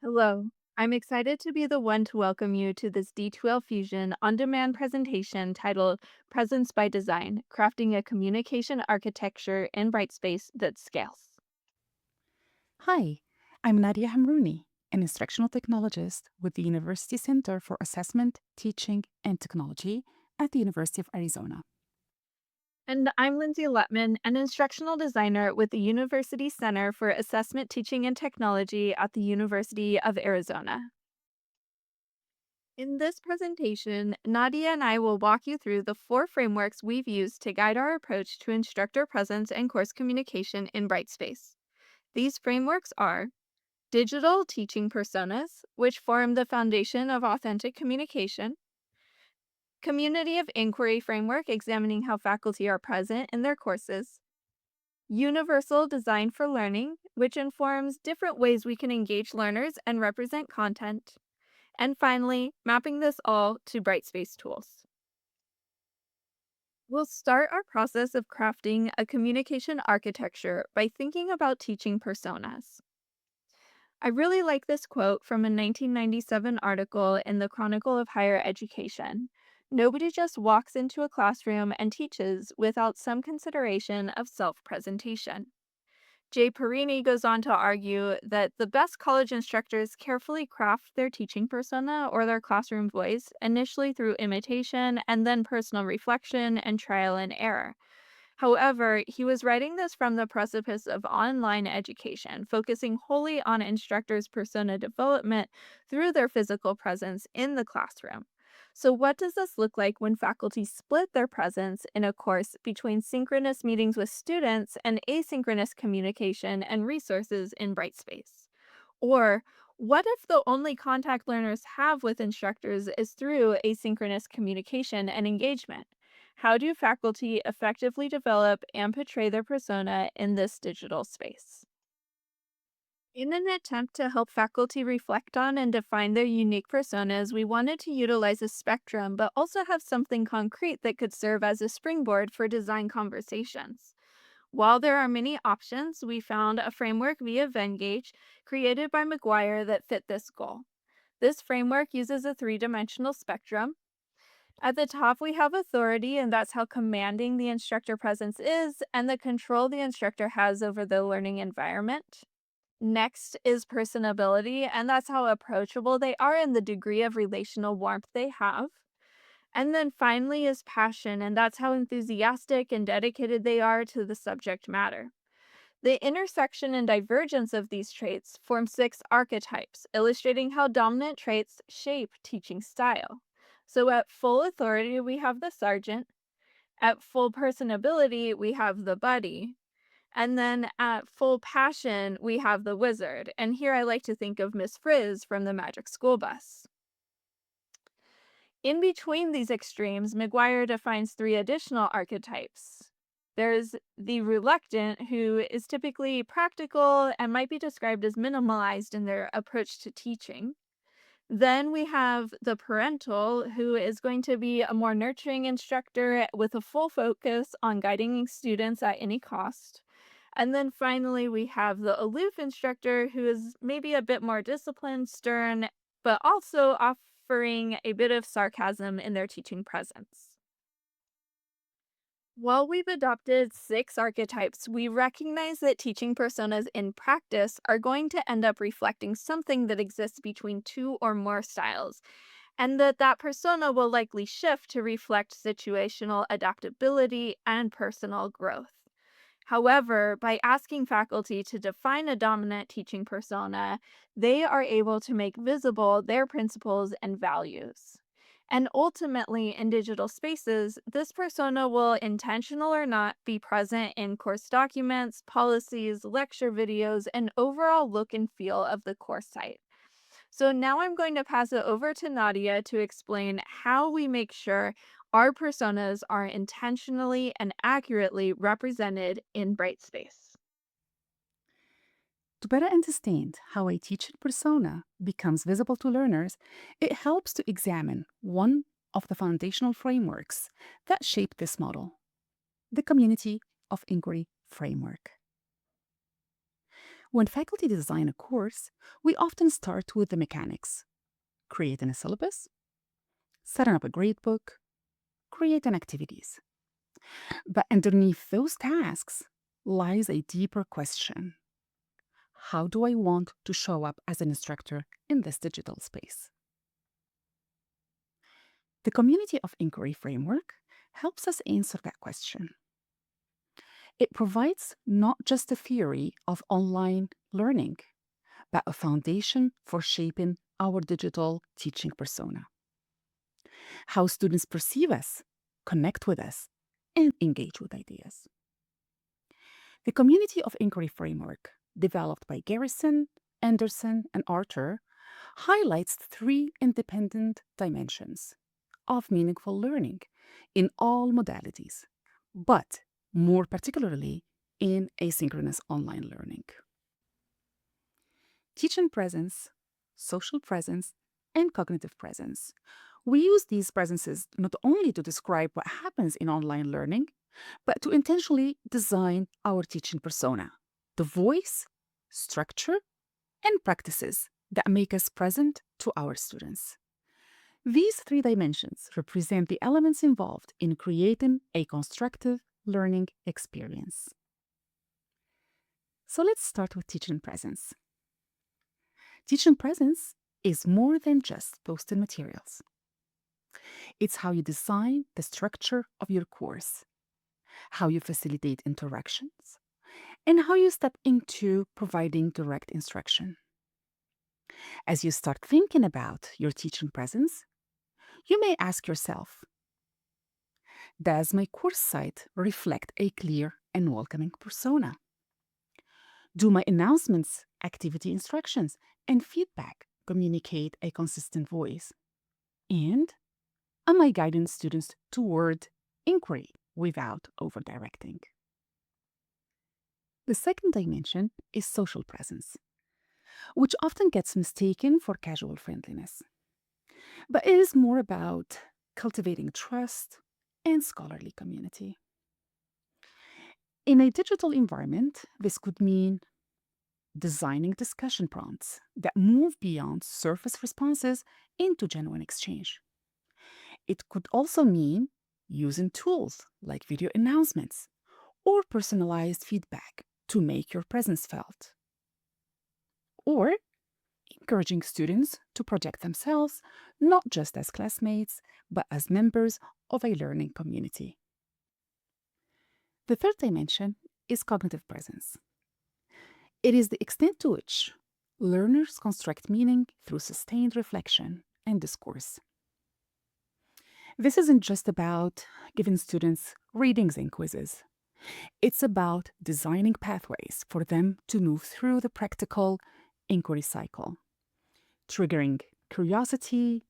Hello. I'm excited to be the one to welcome you to this D2L Fusion on demand presentation titled Presence by Design Crafting a Communication Architecture in Brightspace that Scales. Hi, I'm Nadia Hamrouni, an instructional technologist with the University Center for Assessment, Teaching, and Technology at the University of Arizona. And I'm Lindsay Letman, an instructional designer with the University Center for Assessment, Teaching, and Technology at the University of Arizona. In this presentation, Nadia and I will walk you through the four frameworks we've used to guide our approach to instructor presence and course communication in Brightspace. These frameworks are digital teaching personas, which form the foundation of authentic communication, community of inquiry framework, examining how faculty are present in their courses, universal design for learning, which informs different ways we can engage learners and represent content, and finally, mapping this all to Brightspace tools. We'll start our process of crafting a communication architecture by thinking about teaching personas. I really like this quote from a 1997 article in the Chronicle of Higher Education. Nobody just walks into a classroom and teaches without some consideration of self presentation. Jay Perini goes on to argue that the best college instructors carefully craft their teaching persona or their classroom voice, initially through imitation and then personal reflection and trial and error. However, he was writing this from the precipice of online education, focusing wholly on instructors' persona development through their physical presence in the classroom. So, what does this look like when faculty split their presence in a course between synchronous meetings with students and asynchronous communication and resources in Brightspace? Or, what if the only contact learners have with instructors is through asynchronous communication and engagement? How do faculty effectively develop and portray their persona in this digital space? In an attempt to help faculty reflect on and define their unique personas, we wanted to utilize a spectrum, but also have something concrete that could serve as a springboard for design conversations. While there are many options, we found a framework via Venngage created by McGuire that fit this goal. This framework uses a three-dimensional spectrum. At the top, we have authority, and that's how commanding the instructor presence is and the control the instructor has over the learning environment. Next is personability, and that's how approachable they are and the degree of relational warmth they have. And then finally is passion, and that's how enthusiastic and dedicated they are to the subject matter. The intersection and divergence of these traits form six archetypes, illustrating how dominant traits shape teaching style. So at full authority, we have the sergeant. At full personability, we have the buddy. And then at full passion, we have the wizard. And here I like to think of Miss Frizz from the Magic School Bus. In between these extremes, McGuire defines three additional archetypes. There's the reluctant, who is typically practical and might be described as minimalized in their approach to teaching. Then we have the parental, who is going to be a more nurturing instructor with a full focus on guiding students at any cost. And then finally, we have the aloof instructor, who is maybe a bit more disciplined, stern, but also offering a bit of sarcasm in their teaching presence. While we've adopted six archetypes, we recognize that teaching personas in practice are going to end up reflecting something that exists between two or more styles, and that persona will likely shift to reflect situational adaptability and personal growth. However, by asking faculty to define a dominant teaching persona, they are able to make visible their principles and values. And ultimately, in digital spaces, this persona will, intentional or not, be present in course documents, policies, lecture videos, and overall look and feel of the course site. So now I'm going to pass it over to Nadia to explain how we make sure our personas are intentionally and accurately represented in Brightspace. To better understand how a teaching persona becomes visible to learners, it helps to examine one of the foundational frameworks that shape this model, the Community of Inquiry framework. When faculty design a course, we often start with the mechanics: creating a syllabus, setting up a gradebook, creating activities. But underneath those tasks lies a deeper question: how do I want to show up as an instructor in this digital space? The Community of Inquiry framework helps us answer that question. It provides not just a theory of online learning, but a foundation for shaping our digital teaching persona, how students perceive us, connect with us, and engage with ideas. The Community of Inquiry framework, developed by Garrison, Anderson, and Arthur, highlights three independent dimensions of meaningful learning in all modalities, but more particularly in asynchronous online learning: teaching presence, social presence, and cognitive presence. We use these presences not only to describe what happens in online learning, but to intentionally design our teaching persona, the voice, structure, and practices that make us present to our students. These three dimensions represent the elements involved in creating a constructive learning experience. So let's start with teaching presence. Teaching presence is more than just posting materials. It's how you design the structure of your course, how you facilitate interactions, and how you step into providing direct instruction. As you start thinking about your teaching presence, you may ask yourself, does my course site reflect a clear and welcoming persona? Do my announcements, activity instructions, and feedback communicate a consistent voice? And am I guiding students toward inquiry without over-directing? The second dimension is social presence, which often gets mistaken for casual friendliness. But it is more about cultivating trust and scholarly community. In a digital environment, this could mean designing discussion prompts that move beyond surface responses into genuine exchange. It could also mean using tools like video announcements or personalized feedback to make your presence felt, or encouraging students to project themselves not just as classmates, but as members of a learning community. The third dimension is cognitive presence. It is the extent to which learners construct meaning through sustained reflection and discourse. This isn't just about giving students readings and quizzes. It's about designing pathways for them to move through the practical inquiry cycle, triggering curiosity,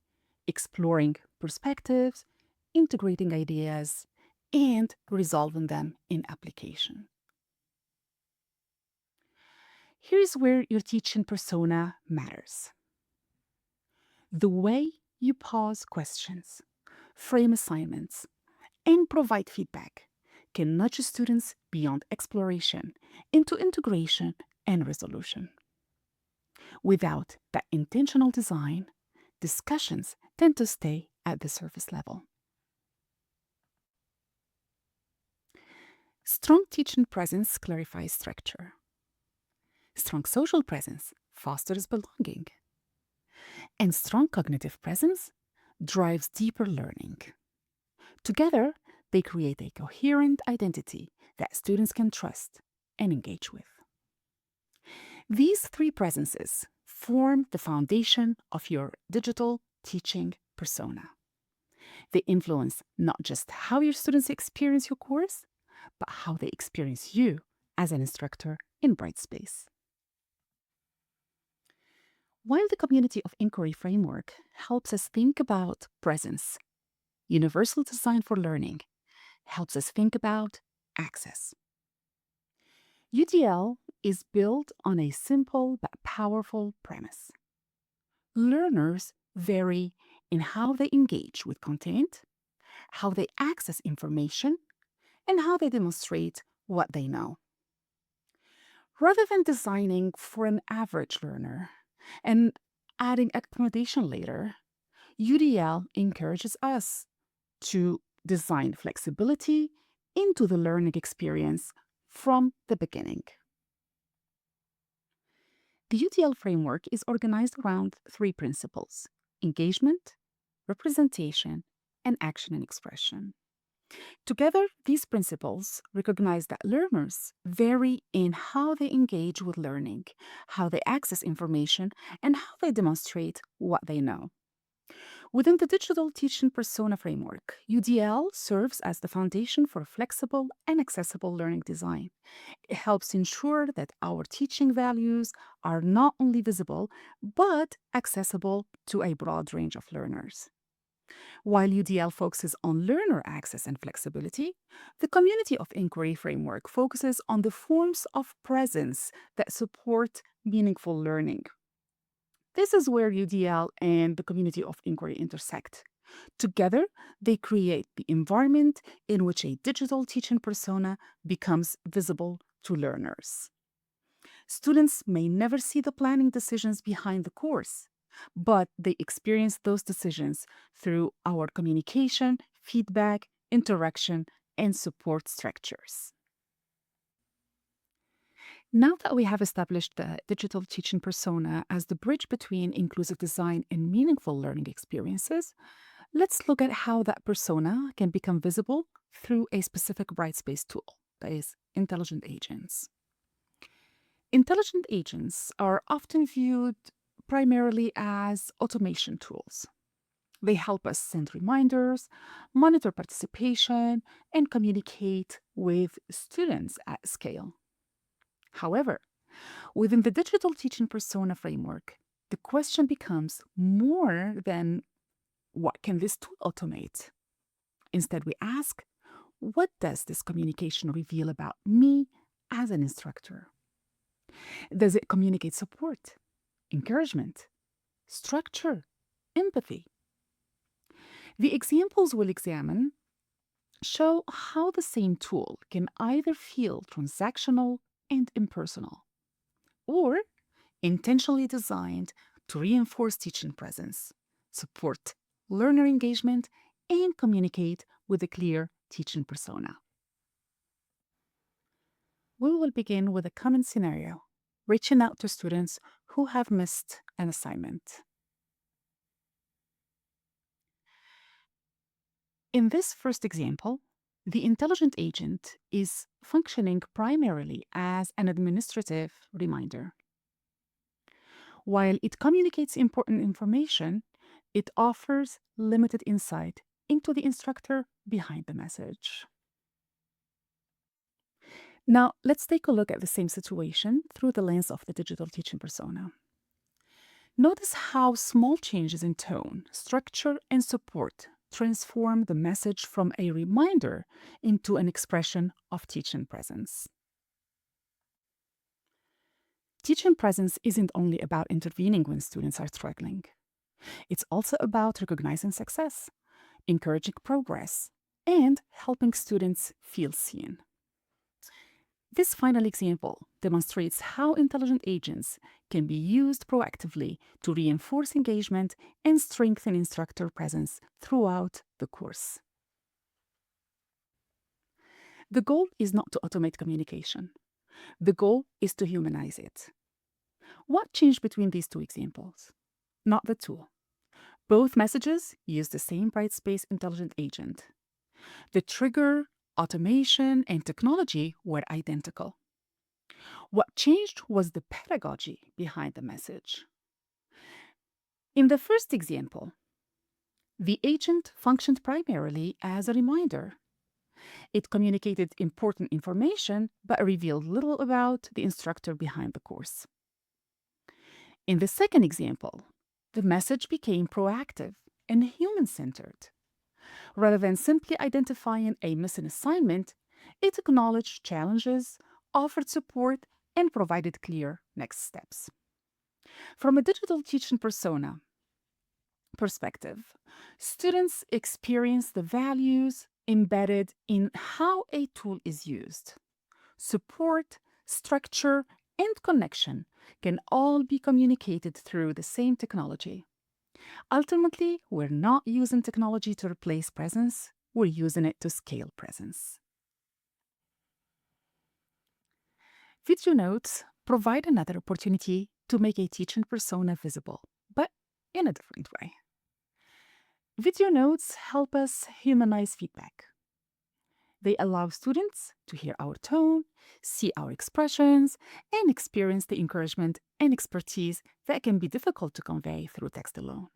exploring perspectives, integrating ideas, and resolving them in application. Here's where your teaching persona matters. The way you pose questions, frame assignments, and provide feedback can nudge students beyond exploration into integration and resolution. Without that intentional design, discussions tend to stay at the surface level. Strong teaching presence clarifies structure. Strong social presence fosters belonging. And strong cognitive presence drives deeper learning. Together, they create a coherent identity that students can trust and engage with. These three presences form the foundation of your digital teaching persona. They influence not just how your students experience your course, but how they experience you as an instructor in Brightspace. While the Community of Inquiry framework helps us think about presence, universal design for learning helps us think about access. UDL is built on a simple but powerful premise. Learners vary in how they engage with content, how they access information, and how they demonstrate what they know. Rather than designing for an average learner and adding accommodation later, UDL encourages us to design flexibility into the learning experience from the beginning. The UDL framework is organized around three principles: engagement, representation, and action and expression. Together, these principles recognize that learners vary in how they engage with learning, how they access information, and how they demonstrate what they know. Within the digital teaching persona framework, UDL serves as the foundation for flexible and accessible learning design. It helps ensure that our teaching values are not only visible, but accessible to a broad range of learners. While UDL focuses on learner access and flexibility, the community of inquiry framework focuses on the forms of presence that support meaningful learning. This is where UDL and the community of inquiry intersect. Together, they create the environment in which a digital teaching persona becomes visible to learners. Students may never see the planning decisions behind the course, but they experience those decisions through our communication, feedback, interaction, and support structures. Now that we have established the digital teaching persona as the bridge between inclusive design and meaningful learning experiences, let's look at how that persona can become visible through a specific Brightspace tool, that is, intelligent agents. Intelligent agents are often viewed primarily as automation tools. They help us send reminders, monitor participation, and communicate with students at scale. However, within the digital teaching persona framework, the question becomes more than what can this tool automate? Instead, we ask, what does this communication reveal about me as an instructor? Does it communicate support, encouragement, structure, empathy? The examples we'll examine show how the same tool can either feel transactional and impersonal, or intentionally designed to reinforce teaching presence, support learner engagement, and communicate with a clear teaching persona. We will begin with a common scenario, reaching out to students who have missed an assignment. In this first example, the intelligent agent is functioning primarily as an administrative reminder. While it communicates important information, it offers limited insight into the instructor behind the message. Now, let's take a look at the same situation through the lens of the digital teaching persona. Notice how small changes in tone, structure, and support transform the message from a reminder into an expression of teaching presence. Teaching presence isn't only about intervening when students are struggling. It's also about recognizing success, encouraging progress, and helping students feel seen. This final example demonstrates how intelligent agents can be used proactively to reinforce engagement and strengthen instructor presence throughout the course. The goal is not to automate communication. The goal is to humanize it. What changed between these two examples? Not the tool. Both messages use the same Brightspace intelligent agent. The trigger, automation, and technology were identical. What changed was the pedagogy behind the message. In the first example, the agent functioned primarily as a reminder. It communicated important information but revealed little about the instructor behind the course. In the second example, the message became proactive and human-centered. Rather than simply identifying a missing assignment, it acknowledged challenges, offered support, and provided clear next steps. From a digital teaching persona perspective, students experience the values embedded in how a tool is used: support, structure, and connection can all be communicated through the same technology. Ultimately, we're not using technology to replace presence, we're using it to scale presence. Video notes provide another opportunity to make a teaching persona visible, but in a different way. Video notes help us humanize feedback. They allow students to hear our tone, see our expressions, and experience the encouragement and expertise that can be difficult to convey through text alone.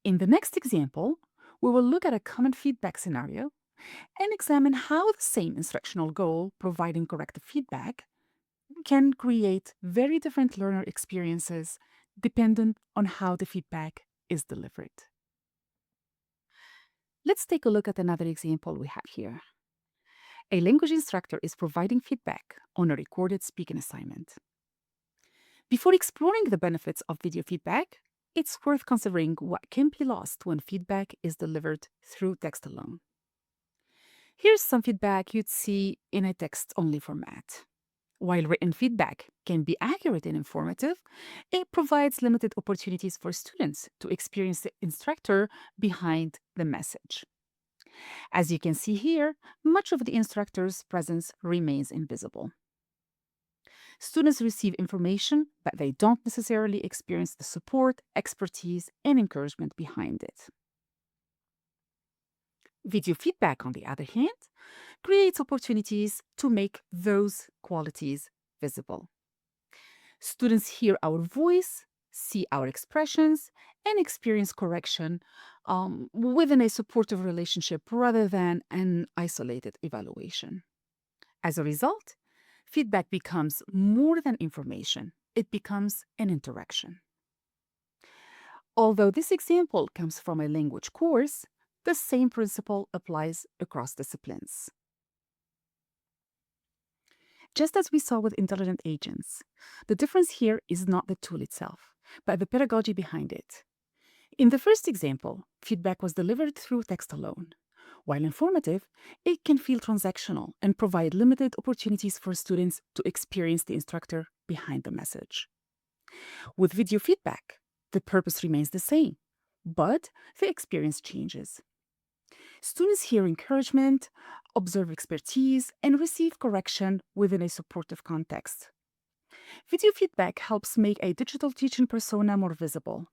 In the next example, we will look at a common feedback scenario and examine how the same instructional goal, providing corrective feedback, can create very different learner experiences dependent on how the feedback is delivered. Let's take a look at another example we have here. A language instructor is providing feedback on a recorded speaking assignment. Before exploring the benefits of video feedback, it's worth considering what can be lost when feedback is delivered through text alone. Here's some feedback you'd see in a text-only format. While written feedback can be accurate and informative, it provides limited opportunities for students to experience the instructor behind the message. As you can see here, much of the instructor's presence remains invisible. Students receive information, but they don't necessarily experience the support, expertise, and encouragement behind it. Video feedback, on the other hand, creates opportunities to make those qualities visible. Students hear our voice, see our expressions, and experience correction within a supportive relationship rather than an isolated evaluation. As a result, feedback becomes more than information, it becomes an interaction. Although this example comes from a language course, the same principle applies across disciplines. Just as we saw with intelligent agents, the difference here is not the tool itself, but the pedagogy behind it. In the first example, feedback was delivered through text alone. While informative, it can feel transactional and provide limited opportunities for students to experience the instructor behind the message. With video feedback, the purpose remains the same, but the experience changes. Students hear encouragement, observe expertise, and receive correction within a supportive context. Video feedback helps make a digital teaching persona more visible.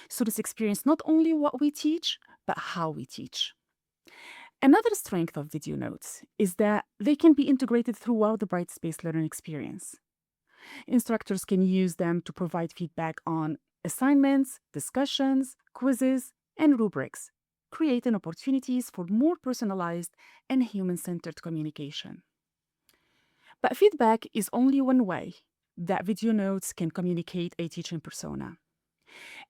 Students experience not only what we teach, but how we teach. Another strength of video notes is that they can be integrated throughout the Brightspace learning experience. Instructors can use them to provide feedback on assignments, discussions, quizzes, and rubrics, creating opportunities for more personalized and human-centered communication. But feedback is only one way that video notes can communicate a teaching persona.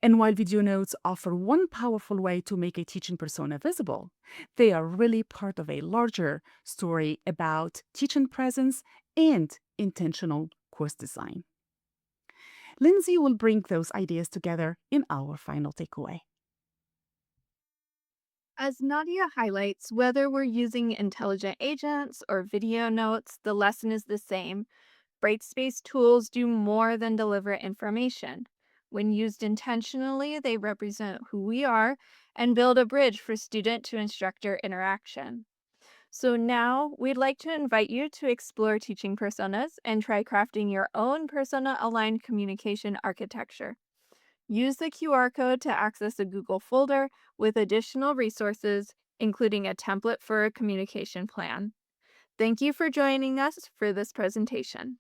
And while video notes offer one powerful way to make a teaching persona visible, they are really part of a larger story about teaching presence and intentional course design. Lindsay will bring those ideas together in our final takeaway. As Nadia highlights, whether we're using intelligent agents or video notes, the lesson is the same. Brightspace tools do more than deliver information. When used intentionally, they represent who we are and build a bridge for student to instructor interaction. So now we'd like to invite you to explore teaching personas and try crafting your own persona aligned communication architecture. Use the QR code to access a Google folder with additional resources, including a template for a communication plan. Thank you for joining us for this presentation.